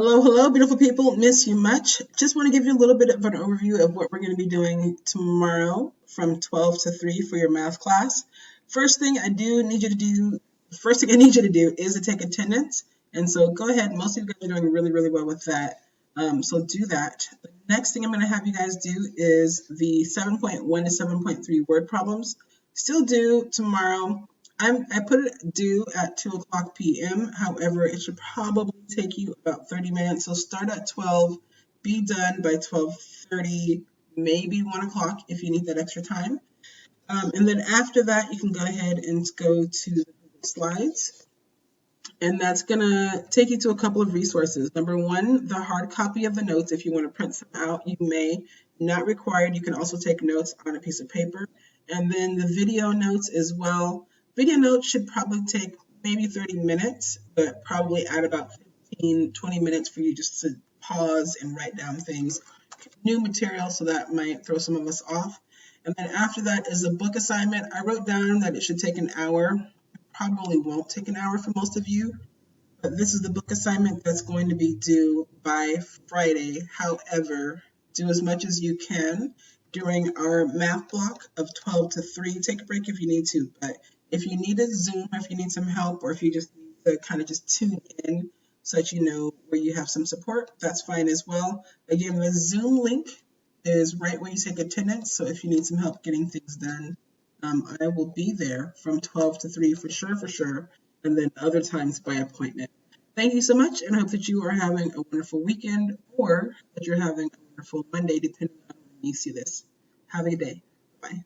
Hello, hello, beautiful people. Miss you much. Just want to give you a little bit of an overview of what we're going to be doing tomorrow from 12 to 3 for your math class. First thing I need you to do is to take attendance. And so go ahead. Most of you guys are doing really, really well with that. So do that. The next thing I'm going to have you guys do is the 7.1 to 7.3 word problems. Still due tomorrow. I put it due at 2 o'clock p.m. However, it should probably take you about 30 minutes. So start at 12, be done by 12:30, maybe 1 o'clock if you need that extra time. And then after that, you can go ahead and go to the slides. And that's going to take you to a couple of resources. Number one, the hard copy of the notes. If you want to print some out, you may. Not required. You can also take notes on a piece of paper. And then the video notes as well. Video notes should probably take maybe 30 minutes, but probably add about 15, 20 minutes for you just to pause and write down things. New material, so that might throw some of us off. And then after that is a book assignment. I wrote down that it should take an hour. Probably won't take an hour for most of you, but this is the book assignment that's going to be due by Friday. However, do as much as you can during our math block of 12 to 3. Take a break if you need to, but if you need a Zoom, or if you need some help, or if you just need to kind of just tune in so that you know where you have some support, that's fine as well. Again, the Zoom link is right where you take attendance, so if you need some help getting things done, I will be there from 12 to 3 for sure, and then other times by appointment. Thank you so much, and I hope that you are having a wonderful weekend or that you're having a wonderful Monday, depending on when you see this. Have a good day. Bye.